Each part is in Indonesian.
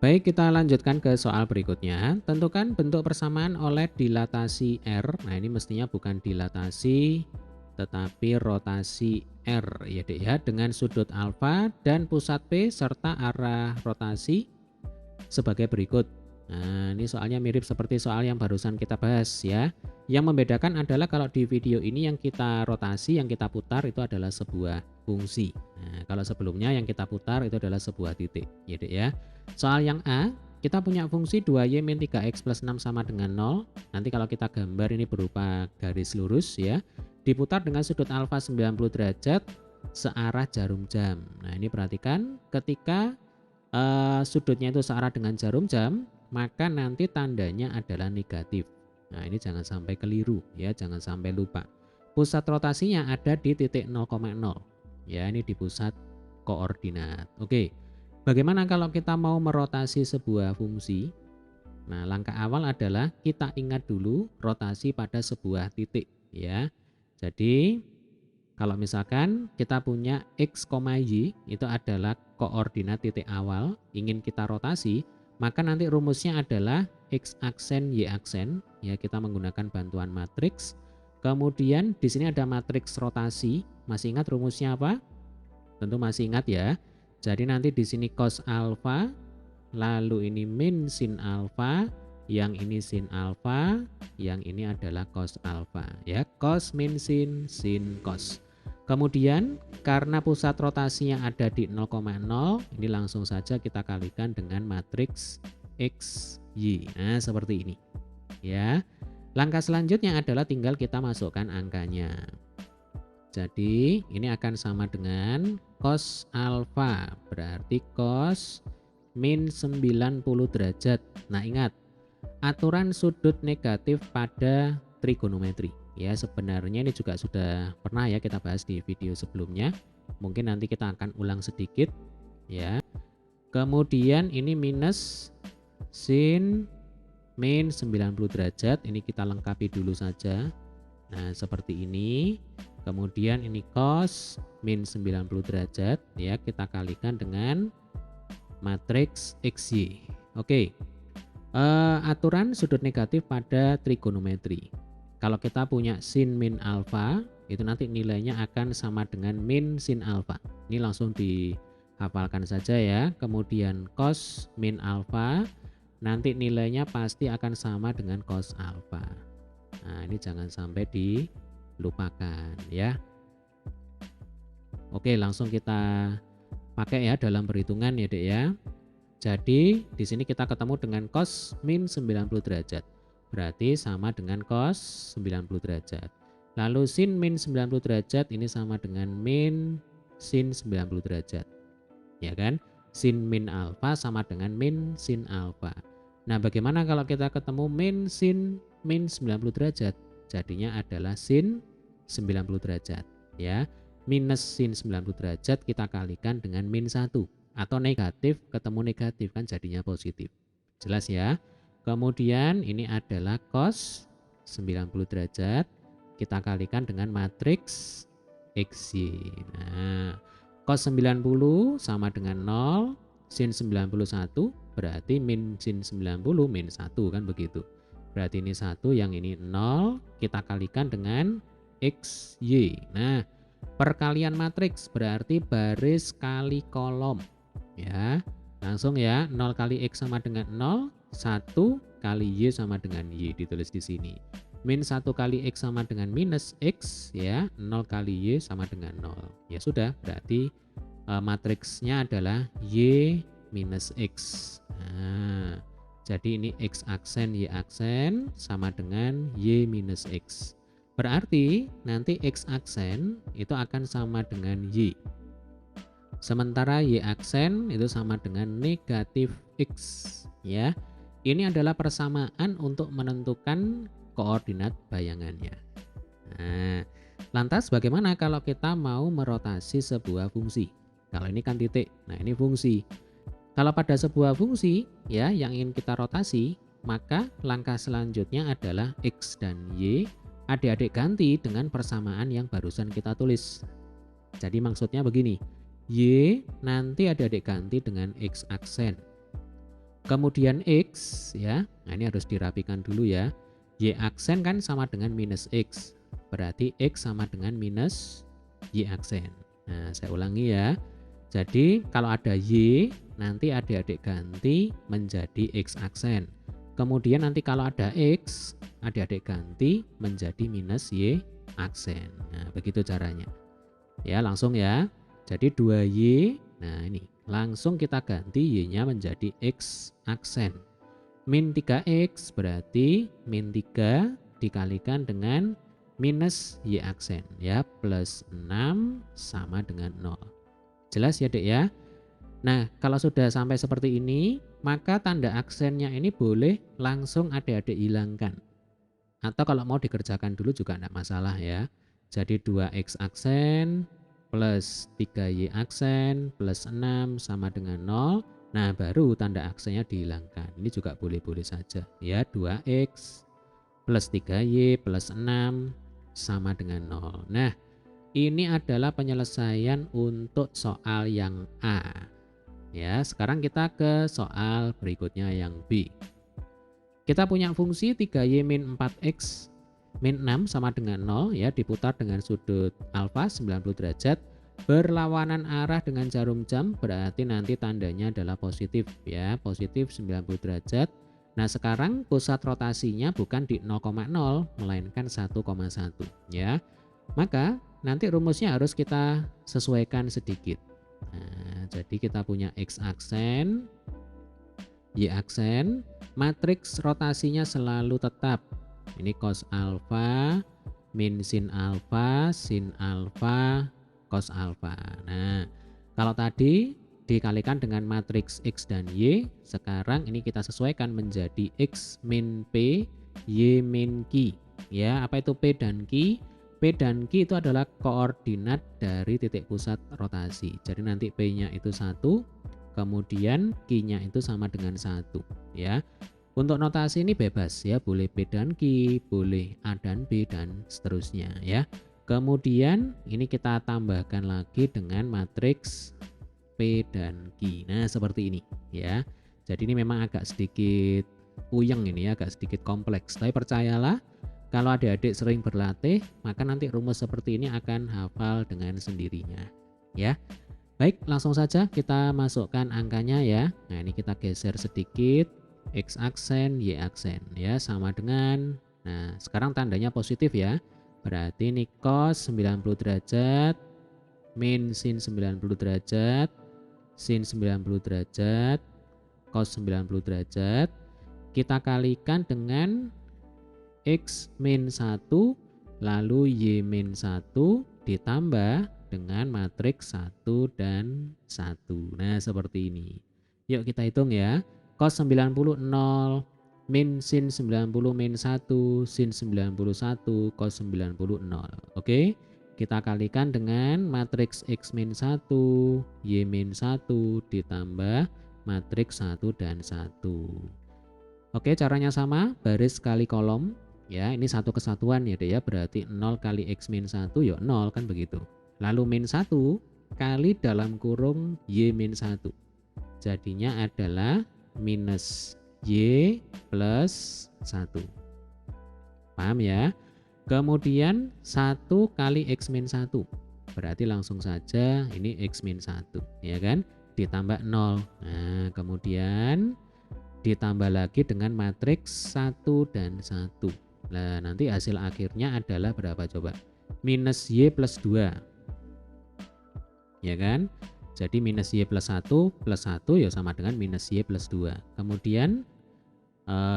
Baik, kita lanjutkan ke soal berikutnya. Tentukan bentuk persamaan oleh dilatasi R. Nah, ini mestinya bukan dilatasi, tetapi rotasi R ya Dek ya, dengan sudut alfa dan pusat P serta arah rotasi sebagai berikut. Nah, ini soalnya mirip seperti soal yang barusan kita bahas ya. Yang membedakan adalah kalau di video ini yang kita rotasi, yang kita putar itu adalah sebuah fungsi. Nah, kalau sebelumnya yang kita putar itu adalah sebuah titik, ya Dek ya. Soal yang A, kita punya fungsi 2y min 3x plus 6 sama dengan 0. Nanti kalau kita gambar ini berupa garis lurus ya. Diputar dengan sudut alfa 90 derajat searah jarum jam. Nah, ini perhatikan ketika sudutnya itu searah dengan jarum jam, maka nanti tandanya adalah negatif. Nah, ini jangan sampai keliru ya, jangan sampai lupa. Pusat rotasinya ada di titik 0,0. Ya, ini di pusat koordinat. Oke. Bagaimana kalau kita mau merotasi sebuah fungsi? Nah, langkah awal adalah kita ingat dulu rotasi pada sebuah titik ya. Jadi kalau misalkan kita punya X, Y itu adalah koordinat titik awal, ingin kita rotasi, maka nanti rumusnya adalah X aksen, Y aksen, ya kita menggunakan bantuan matriks. Kemudian di sini ada matriks rotasi, masih ingat rumusnya apa? Tentu masih ingat ya. Jadi nanti di sini cos alfa, lalu ini min sin alfa, yang ini sin alfa, yang ini adalah cos alfa, ya cos min sin, sin cos. Kemudian karena pusat rotasinya ada di 0,0, ini langsung saja kita kalikan dengan matriks X, Y. Nah, seperti ini. Ya. Langkah selanjutnya adalah tinggal kita masukkan angkanya. Jadi, ini akan sama dengan cos alfa, berarti cos min 90 derajat. Nah, ingat, aturan sudut negatif pada trigonometri. Ya, sebenarnya ini juga sudah pernah ya kita bahas di video sebelumnya. Mungkin nanti kita akan ulang sedikit ya. Kemudian ini minus sin min 90 derajat, ini kita lengkapi dulu saja. Nah, seperti ini. Kemudian ini cos min 90 derajat ya, kita kalikan dengan matriks XY. Oke. Aturan sudut negatif pada trigonometri. Kalau kita punya sin min alfa, itu nanti nilainya akan sama dengan min sin alfa. Ini langsung dihafalkan saja ya. Kemudian cos min alfa, nanti nilainya pasti akan sama dengan cos alfa. Nah, ini jangan sampai dilupakan ya. Oke, langsung kita pakai ya dalam perhitungan ya Dek ya. Jadi di sini kita ketemu dengan cos min 90 derajat. Berarti sama dengan cos 90 derajat. Lalu sin min 90 derajat ini sama dengan min sin 90 derajat. Ya kan? Sin min alfa sama dengan min sin alfa. Nah, bagaimana kalau kita ketemu min sin min 90 derajat? Jadinya adalah sin 90 derajat. Ya. Minus sin 90 derajat kita kalikan dengan min 1. Atau negatif ketemu negatif kan jadinya positif. Jelas ya? Kemudian ini adalah cos 90 derajat, kita kalikan dengan matriks XY. Nah, cos 90 sama dengan 0, sin 91 berarti min sin 90 min 1 kan begitu. Berarti ini 1, yang ini 0, kita kalikan dengan XY. Nah, perkalian matriks berarti baris kali kolom. Ya, langsung ya, 0 kali X sama dengan 0, 1 kali Y sama dengan Y ditulis di sini. Min 1 kali X sama dengan minus X ya, 0 kali Y sama dengan 0. Ya sudah, berarti matriksnya adalah Y minus X. Nah, jadi ini X aksen Y aksen sama dengan Y minus X. Berarti nanti X aksen itu akan sama dengan Y. Sementara Y aksen itu sama dengan negatif X ya. Ini adalah persamaan untuk menentukan koordinat bayangannya. Nah, lantas bagaimana kalau kita mau merotasi sebuah fungsi? Kalau ini kan titik, nah ini fungsi. Kalau pada sebuah fungsi ya yang ingin kita rotasi, maka langkah selanjutnya adalah X dan Y adik-adik ganti dengan persamaan yang barusan kita tulis. Jadi maksudnya begini, Y nanti adik-adik ganti dengan X aksen. kemudian X ya. Nah ini harus dirapikan dulu ya. Y aksen kan sama dengan minus X. Berarti X sama dengan minus Y aksen. Nah saya ulangi ya. Jadi kalau ada Y nanti adik-adik ganti menjadi X aksen. Kemudian nanti kalau ada X adik-adik ganti menjadi minus Y aksen. Nah begitu caranya. Ya langsung ya. Jadi 2Y. Nah ini langsung kita ganti Y-nya menjadi X aksen. Min 3X berarti min 3 dikalikan dengan minus Y aksen ya, plus 6 sama dengan 0. Jelas ya dek ya. Nah kalau sudah sampai seperti ini maka tanda aksennya ini boleh langsung adik-adik hilangkan. Atau kalau mau dikerjakan dulu juga tidak masalah ya. Jadi 2X aksen plus 3Y aksen plus 6 sama dengan 0. Nah baru tanda aksennya dihilangkan. Ini juga boleh-boleh saja ya. 2X plus 3Y plus 6 sama dengan 0. Nah ini adalah penyelesaian untuk soal yang A. Ya sekarang kita ke soal berikutnya yang B. Kita punya fungsi 3Y min 4X min 6 sama dengan 0 ya, diputar dengan sudut alfa 90 derajat berlawanan arah dengan jarum jam, berarti nanti tandanya adalah positif ya, positif 90 derajat. Nah sekarang pusat rotasinya bukan di 0,0 melainkan 1,1 ya. Maka nanti rumusnya harus kita sesuaikan sedikit. Nah, jadi kita punya X aksen, Y aksen, matriks rotasinya selalu tetap. Ini cos alfa min sin alfa, cos alfa. Nah, kalau tadi dikalikan dengan matriks X dan Y, sekarang ini kita sesuaikan menjadi X min P, Y min Q. Ya, apa itu P dan Q? P dan Q itu adalah koordinat dari titik pusat rotasi. Jadi nanti P-nya itu 1, kemudian Q-nya itu sama dengan 1 ya. Untuk notasi ini bebas ya, boleh P dan Q, boleh A dan B dan seterusnya ya. Kemudian ini kita tambahkan lagi dengan matriks P dan Q. Nah, seperti ini ya. Jadi ini memang agak sedikit puyeng ini ya, agak sedikit kompleks. Tapi percayalah kalau adik-adik sering berlatih, maka nanti rumus seperti ini akan hafal dengan sendirinya ya. Baik, langsung saja kita masukkan angkanya ya. Nah, ini kita geser sedikit. X aksen, Y aksen ya, sama dengan, nah sekarang tandanya positif ya, berarti ini cos 90 derajat min sin 90 derajat, sin 90 derajat, cos 90 derajat, kita kalikan dengan X min 1 lalu Y min 1 ditambah dengan matriks 1 dan 1. Nah seperti ini. Yuk kita hitung ya. Cos 90 0, min sin 90 min 1, sin 91, cos 90 0. Oke, kita kalikan dengan matriks X min 1, Y min 1 ditambah matriks 1 dan 1. Oke, caranya sama, baris kali kolom ya, ini satu kesatuan ya deh ya, berarti 0 kali X min 1 ya 0 kan begitu. Lalu min 1 kali dalam kurung Y min 1, jadinya adalah minus Y plus 1. Paham ya? Kemudian 1 kali X min 1. Berarti langsung saja ini X min 1 ya kan? Ditambah 0. Nah kemudian ditambah lagi dengan matriks 1 dan 1. Nah nanti hasil akhirnya adalah berapa coba? Minus Y plus 2. Ya kan? Jadi minus Y plus 1 ya sama dengan minus Y plus 2. Kemudian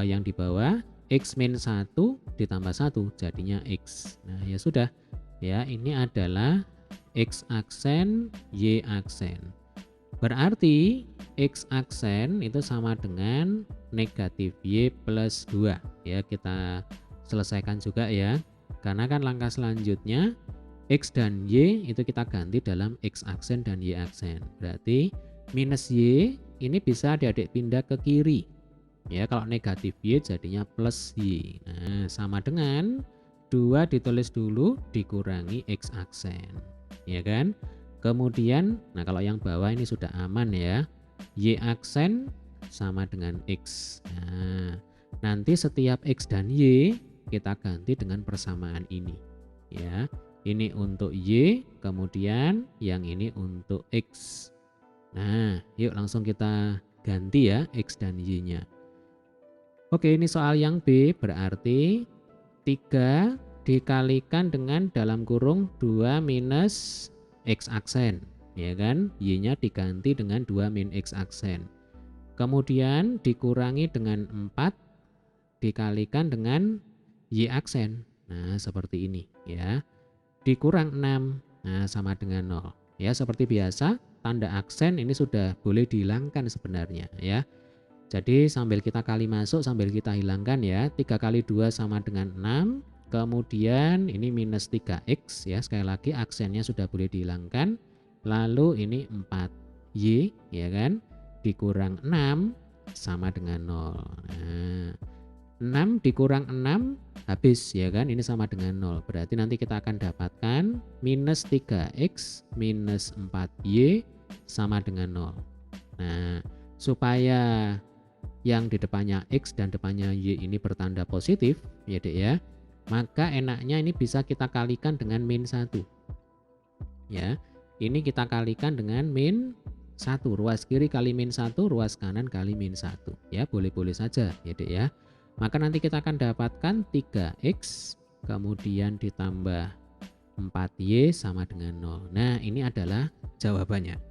yang di bawah X min 1 ditambah 1 jadinya X. Nah ya sudah ya, ini adalah X aksen, Y aksen. Berarti X aksen itu sama dengan negatif Y plus 2 ya, kita selesaikan juga ya. Karena kan langkah selanjutnya X dan Y itu kita ganti dalam X aksen dan Y aksen. Berarti minus Y ini bisa adik-adik pindah ke kiri. Ya, kalau negatif Y jadinya plus Y. Nah, sama dengan 2 ditulis dulu dikurangi X aksen. Ya kan? Kemudian, nah kalau yang bawah ini sudah aman ya. Y aksen sama dengan X. Nah, nanti setiap X dan Y kita ganti dengan persamaan ini. Ya, ini untuk Y, kemudian yang ini untuk X. Nah, yuk langsung kita ganti ya X dan Y-nya. Oke, ini soal yang B berarti 3 dikalikan dengan dalam kurung 2 minus X aksen. Ya kan, Y-nya diganti dengan 2 min X aksen. Kemudian dikurangi dengan 4 dikalikan dengan Y aksen. Nah, seperti ini ya. Dikurang 6. Nah, sama dengan 0. Ya, seperti biasa, tanda aksen ini sudah boleh dihilangkan sebenarnya ya. Jadi sambil kita kali masuk, sambil kita hilangkan ya. 3 kali 2 sama dengan 6. Kemudian ini minus 3X ya. Sekali lagi aksennya sudah boleh dihilangkan. Lalu ini 4Y ya kan. Dikurang 6 sama dengan 0. Nah, 6 dikurang 6 habis ya kan, ini sama dengan 0. Berarti nanti kita akan dapatkan minus 3X minus 4Y sama dengan 0. Nah, supaya yang di depannya X dan depannya Y ini bertanda positif ya dek ya, maka enaknya ini bisa kita kalikan dengan min 1 ya. Ini kita kalikan dengan min 1, ruas kiri kali min 1, ruas kanan kali min 1 ya, boleh-boleh saja ya dek ya. Maka nanti kita akan dapatkan 3X kemudian ditambah 4Y sama dengan 0. Nah, ini adalah jawabannya.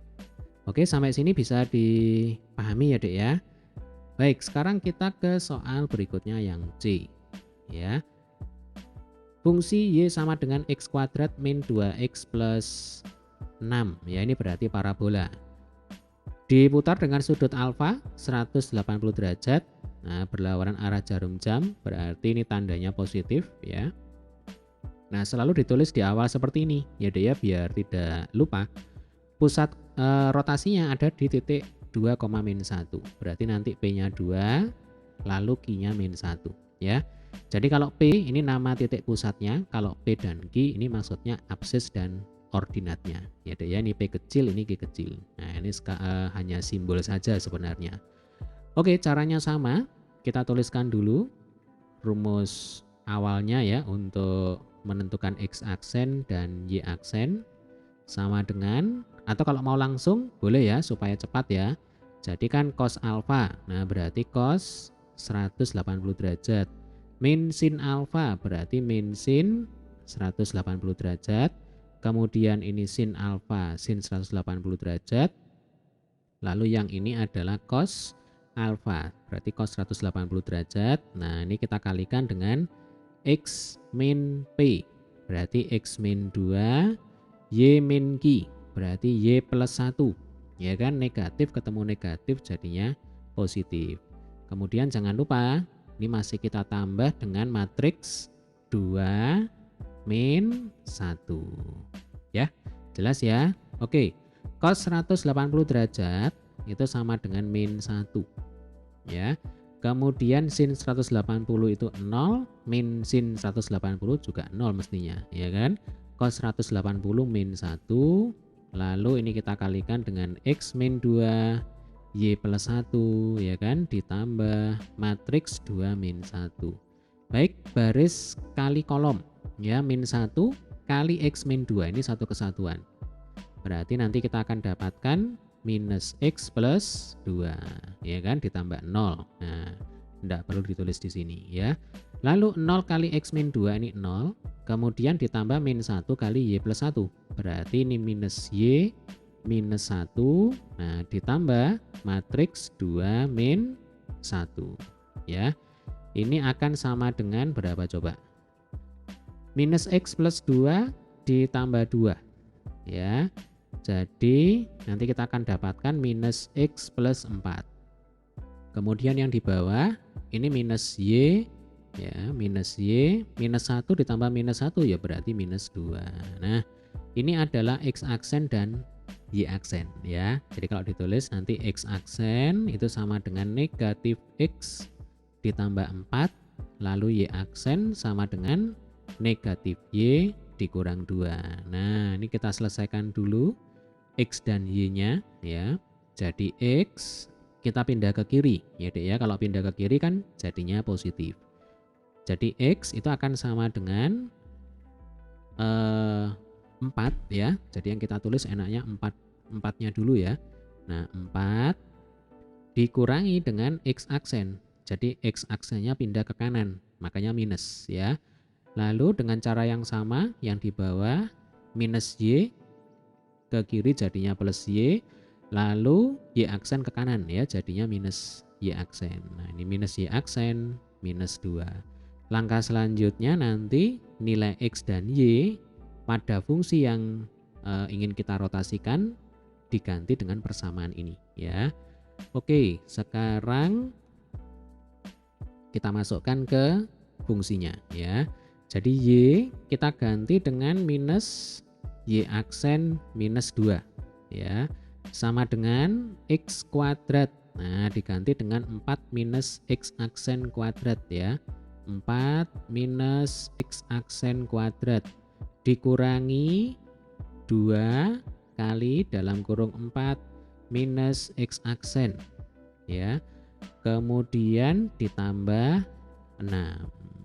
Oke, sampai sini bisa dipahami ya dek ya. Baik, sekarang kita ke soal berikutnya yang C. Ya. Fungsi Y sama dengan X kuadrat min 2X plus 6. Ya, ini berarti parabola. Diputar dengan sudut alfa 180 derajat. Nah, berlawanan arah jarum jam, berarti ini tandanya positif ya. Nah, selalu ditulis di awal seperti ini ya deh ya, biar tidak lupa. Pusat rotasinya ada di titik 2,-1. Berarti nanti P-nya 2, lalu Q-nya min 1 ya. Jadi kalau P ini nama titik pusatnya, kalau P dan Q ini maksudnya absis dan ordinatnya ya deh ya. Ini P kecil, ini Q kecil. Nah, ini hanya simbol saja sebenarnya. Oke, caranya sama. Kita tuliskan dulu rumus awalnya ya untuk menentukan X aksen dan Y aksen sama dengan, atau kalau mau langsung boleh ya supaya cepat ya. Jadi kan cos alfa, nah berarti cos 180 derajat. Min sin alfa berarti min sin 180 derajat. Kemudian ini sin alfa sin 180 derajat. Lalu yang ini adalah cos alfa, berarti cos 180 derajat. Nah, ini kita kalikan dengan X min P, berarti X min 2, Y min Q, berarti Y plus 1. Ya kan, negatif ketemu negatif jadinya positif. Kemudian jangan lupa, ini masih kita tambah dengan matriks 2 min 1. Ya, jelas ya? Oke, cos 180 derajat itu sama dengan min 1. Ya. Kemudian sin 180 itu 0, min sin 180 juga 0 mestinya, ya kan? Cos 180 min 1, lalu ini kita kalikan dengan X min 2, Y plus 1, ya kan? Ditambah matriks 2 min 1. Baik, baris kali kolom, ya, min 1 kali X min 2, ini satu kesatuan. Berarti nanti kita akan dapatkan minus X plus 2 ya kan, ditambah 0. Nah, tidak perlu ditulis di sini ya. Lalu 0 kali X min 2 ini 0, kemudian ditambah min 1 kali Y plus 1, berarti ini minus Y minus 1. Nah, ditambah matriks 2 min 1 ya. Ini akan sama dengan berapa coba? Minus X plus 2 ditambah 2 ya. Jadi nanti kita akan dapatkan minus X plus 4. Kemudian yang di bawah ini minus Y ya, minus Y minus 1 ditambah minus 1 ya berarti minus 2. Nah, ini adalah X aksen dan Y aksen ya. Jadi kalau ditulis nanti X aksen itu sama dengan negatif X ditambah 4, lalu Y aksen sama dengan negatif Y dikurang 2. Nah, ini kita selesaikan dulu X dan Y-nya ya. Jadi X kita pindah ke kiri ya Dek ya. Kalau pindah ke kiri kan jadinya positif. Jadi X itu akan sama dengan 4 ya. Jadi yang kita tulis enaknya 4-nya dulu ya. Nah 4 dikurangi dengan X aksen. Jadi X aksennya pindah ke kanan, makanya minus ya. Lalu dengan cara yang sama yang di bawah minus Y ke kiri jadinya plus Y, lalu Y aksen ke kanan ya jadinya minus Y aksen. Nah ini minus Y aksen minus 2. Langkah selanjutnya nanti nilai X dan Y pada fungsi yang ingin kita rotasikan diganti dengan persamaan ini ya. Oke, sekarang kita masukkan ke fungsinya ya. Jadi Y kita ganti dengan minus Y aksen minus 2 ya, sama dengan X kuadrat. Nah diganti dengan 4 minus X aksen kuadrat ya, 4 minus X aksen kuadrat dikurangi 2 kali dalam kurung 4 minus X aksen ya, kemudian ditambah 6.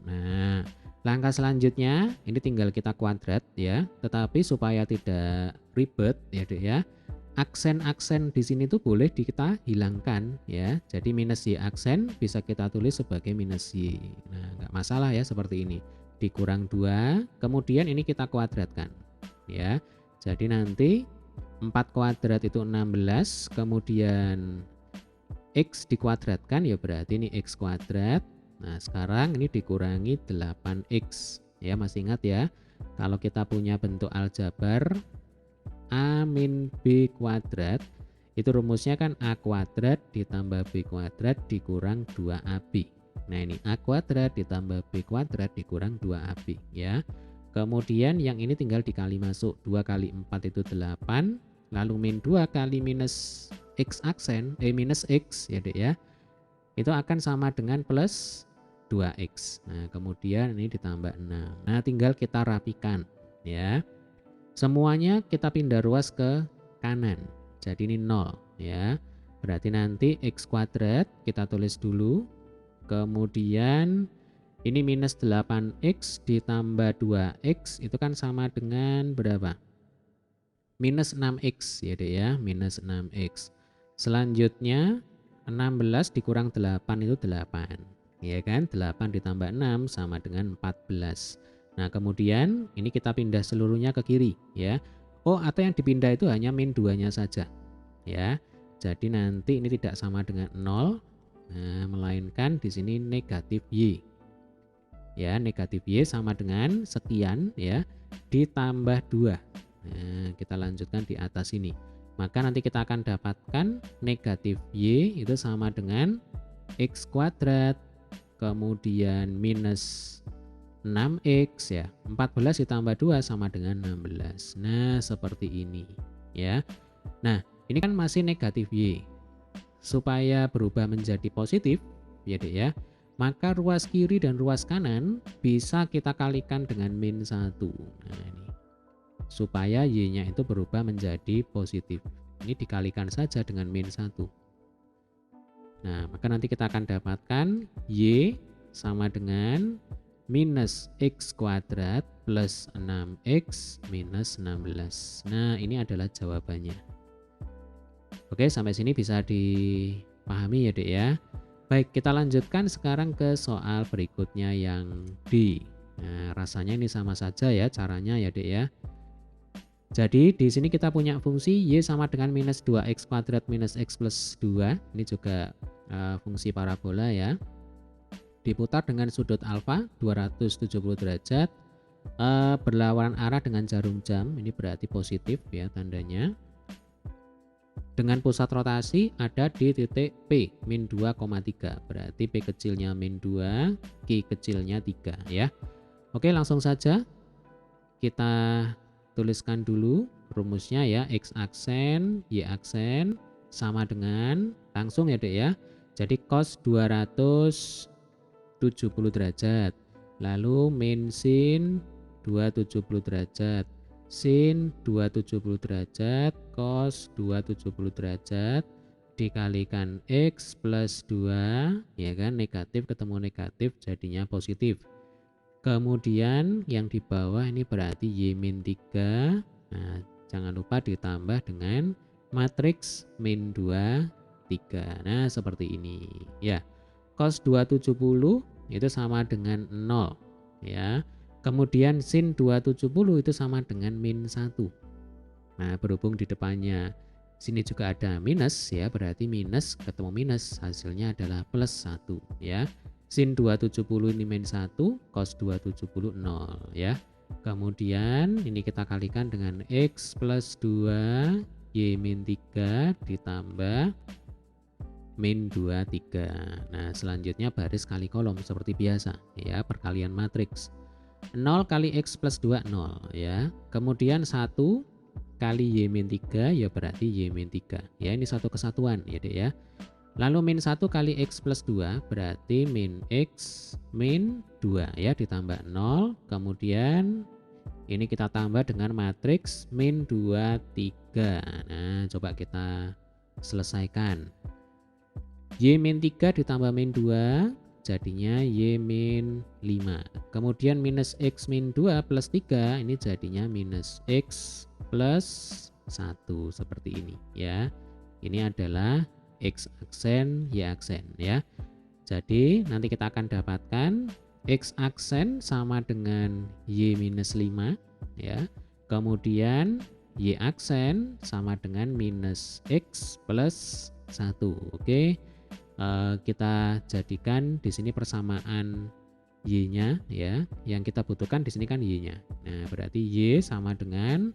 Nah langkah selanjutnya ini tinggal kita kuadrat ya, tetapi supaya tidak ribet ya Dek ya, aksen-aksen di sini tuh boleh kita hilangkan ya. Jadi minus Y aksen bisa kita tulis sebagai minus Y. Nah nggak masalah ya seperti ini. Dikurang 2, kemudian ini kita kuadratkan ya. Jadi nanti 4 kuadrat itu 16, kemudian X dikuadratkan ya berarti ini X kuadrat. Nah sekarang ini dikurangi 8X ya, masih ingat ya kalau kita punya bentuk aljabar A min B kuadrat itu rumusnya kan A kuadrat ditambah B kuadrat dikurang 2AB. Nah ini A kuadrat ditambah B kuadrat dikurang 2AB ya. Kemudian yang ini tinggal dikali masuk, 2 kali 4 itu 8, lalu min 2 kali minus X aksen minus X ya Dek ya, itu akan sama dengan plus 2X. Nah kemudian ini ditambah 6. Nah tinggal kita rapikan ya, semuanya kita pindah ruas ke kanan, jadi ini 0 ya. Berarti nanti X kuadrat kita tulis dulu, kemudian ini minus 8X ditambah 2X itu kan sama dengan berapa? Minus 6X ya Dek ya, minus 6X. Selanjutnya 16 dikurang 8 itu 8 ya kan, 8 ditambah 6 sama dengan 14. Nah kemudian ini kita pindah seluruhnya ke kiri ya. Oh atau yang dipindah itu hanya min 2 nya saja ya. Jadi nanti ini tidak sama dengan 0, nah, melainkan di sini negatif Y ya, negatif Y sama dengan sekian ya ditambah 2. Nah kita lanjutkan di atas ini, maka nanti kita akan dapatkan negatif Y itu sama dengan X kuadrat kemudian minus 6X ya, 14 ditambah 2 sama dengan 16. Nah seperti ini ya. Nah ini kan masih negatif Y, supaya berubah menjadi positif ya Dek ya, maka ruas kiri dan ruas kanan bisa kita kalikan dengan min 1. Nah ini supaya Y nya itu berubah menjadi positif, ini dikalikan saja dengan min 1. Nah maka nanti kita akan dapatkan Y sama dengan minus X kuadrat plus 6X minus 16. Nah ini adalah jawabannya. Oke sampai sini bisa dipahami ya Dek ya. Baik kita lanjutkan sekarang ke soal berikutnya yang D. Nah rasanya ini sama saja ya caranya ya Dek ya. Jadi di sini kita punya fungsi Y sama dengan minus 2X kuadrat minus X plus 2. Ini juga fungsi parabola ya. Diputar dengan sudut alfa 270 derajat, berlawanan arah dengan jarum jam, ini berarti positif ya tandanya. Dengan pusat rotasi ada di titik P min 2,3, berarti P kecilnya min 2, Q kecilnya 3 ya. Oke langsung saja kita tuliskan dulu rumusnya ya, X aksen Y aksen sama dengan, langsung ya Dek ya, jadi cos 270 derajat, lalu min sin 270 derajat, sin 270 derajat, cos 270 derajat dikalikan X plus 2, ya kan, negatif ketemu negatif jadinya positif. Kemudian yang di bawah ini berarti Y-3. Nah, jangan lupa ditambah dengan matriks min 2, 3. Nah, seperti ini. Ya, cos 270 itu sama dengan 0. Ya, kemudian sin 270 itu sama dengan min 1. Nah, berhubung di depannya sini juga ada minus, ya, berarti minus ketemu minus, hasilnya adalah plus 1. Ya. Sin 270 ini min 1, cos 270 0, ya. Kemudian ini kita kalikan dengan X plus 2 Y min 3 ditambah min 2, 3. Nah, selanjutnya baris kali kolom seperti biasa, ya, perkalian matriks. 0 kali X plus 2 0, ya. Kemudian 1 kali Y min 3, ya berarti Y min 3. Ya, ini satu kesatuan, ya Dek, ya. Lalu min 1 kali X plus 2 berarti min X min 2, ya, ditambah 0. Kemudian ini kita tambah dengan matriks min 2, 3. Nah, coba kita selesaikan. Y min 3 ditambah min 2 jadinya Y min 5. Kemudian minus X min 2 plus 3 ini jadinya minus X plus 1 seperti ini, ya. Ini adalah X aksen, Y aksen, ya. Jadi nanti kita akan dapatkan X aksen sama dengan Y minus 5, ya. Kemudian Y aksen sama dengan minus X plus 1. Oke. Kita jadikan di sini persamaan Y-nya, ya. Yang kita butuhkan di sini kan Y-nya. Nah, berarti Y sama dengan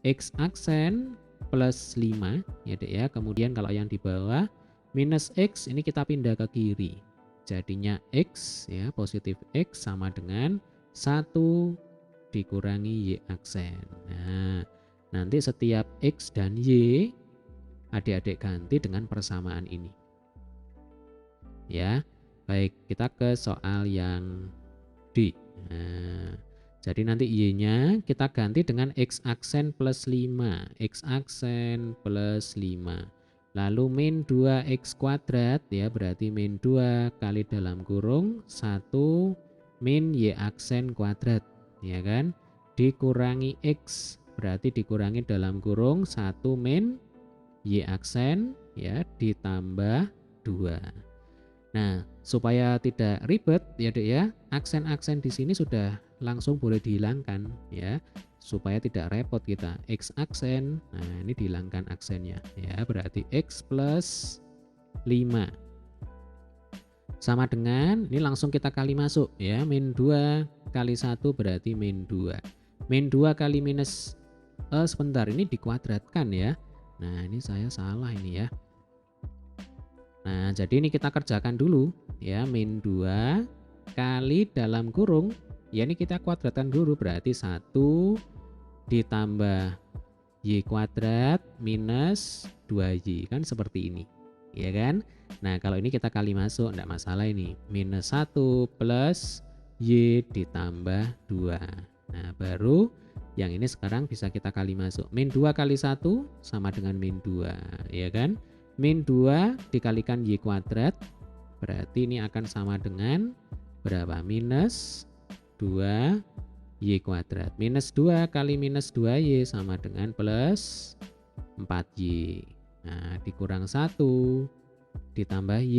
X aksen plus 5, ya Dek, ya. Kemudian kalau yang di bawah minus X ini kita pindah ke kiri. Jadinya X, ya, positif X sama dengan 1 dikurangi Y aksen. Nah, nanti setiap X dan Y adik-adik ganti dengan persamaan ini. Ya, baik, kita ke soal yang D. Nah, jadi nanti Y-nya kita ganti dengan X aksen plus 5. X aksen plus 5. Lalu min 2X kuadrat, ya, berarti min 2 kali dalam kurung 1 min Y aksen kuadrat, ya kan? Dikurangi X, berarti dikurangi dalam kurung 1 min Y aksen, ya, ditambah 2. Nah, supaya tidak ribet, ya Dek, ya, aksen-aksen di sini sudah langsung boleh dihilangkan, ya, supaya tidak repot kita. X aksen, nah ini dihilangkan aksennya, ya, berarti X plus 5 sama dengan, ini langsung kita kali masuk, ya, min 2 kali 1 berarti min 2. Min 2 kali minus, sebentar, ini dikuadratkan, ya. Nah, ini saya salah ini, ya. Nah, jadi ini kita kerjakan dulu, ya, min 2 kali dalam kurung, ya, ini kita kuadratkan dulu, berarti 1 ditambah Y kuadrat minus 2Y, kan seperti ini, ya kan? Nah, kalau ini kita kali masuk, enggak masalah ini, minus 1 plus Y ditambah 2. Nah, baru yang ini sekarang bisa kita kali masuk, min 2 kali 1 sama dengan min 2, ya kan? Min 2 dikalikan Y kuadrat, berarti ini akan sama dengan berapa? Minus 2 Y kuadrat. Minus 2 kali minus 2Y sama dengan plus 4Y. Nah, dikurang 1 ditambah Y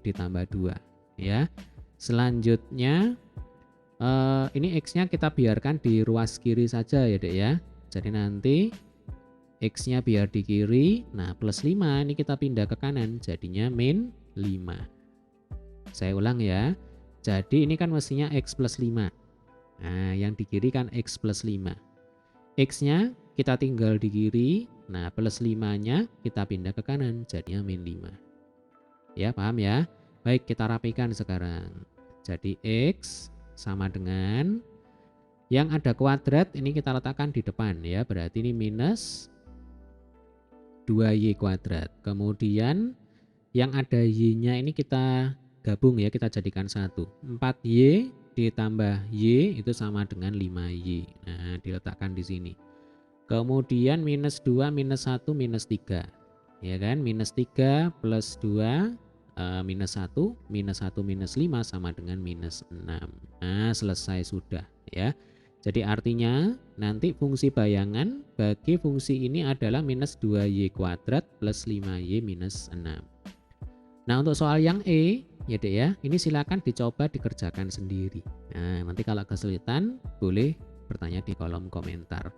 ditambah 2, ya. Selanjutnya ini X-nya kita biarkan di ruas kiri saja, ya Dek, ya. Jadi nanti X-nya biar di kiri, nah plus 5 ini kita pindah ke kanan, jadinya min 5. Saya ulang, ya. Jadi ini kan mestinya X plus 5. Nah, yang di kiri kan X plus 5. X-nya kita tinggal di kiri, nah plus 5-nya kita pindah ke kanan, jadinya min 5. Ya, paham ya? Baik, kita rapikan sekarang. Jadi X sama dengan, yang ada kuadrat ini kita letakkan di depan, ya. Berarti ini minus 2Y kuadrat. Kemudian yang ada Y-nya ini kita gabung, ya, kita jadikan 1. 4Y ditambah Y itu sama dengan 5Y. Nah, diletakkan di sini. Kemudian minus 2 minus 1 minus 3. ya kan? Minus 3 plus 2 minus 1, minus 1 minus 5 sama dengan minus 6. Nah, selesai sudah ya. Jadi artinya nanti fungsi bayangan bagi fungsi ini adalah minus 2y kuadrat plus 5y minus 6. Nah, untuk soal yang E, ya Dek ya, ini silakan dicoba dikerjakan sendiri. Nah, nanti kalau kesulitan boleh bertanya di kolom komentar.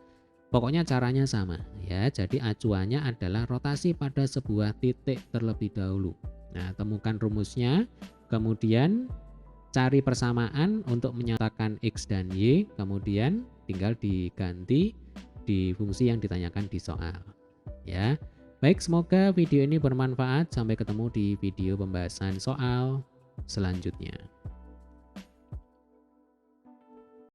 Pokoknya caranya sama ya. Jadi acuannya adalah rotasi pada sebuah titik terlebih dahulu. Nah, temukan rumusnya, kemudian cari persamaan untuk menyatakan X dan Y, kemudian tinggal diganti di fungsi yang ditanyakan di soal. Ya. Baik, semoga video ini bermanfaat. Sampai ketemu di video pembahasan soal selanjutnya.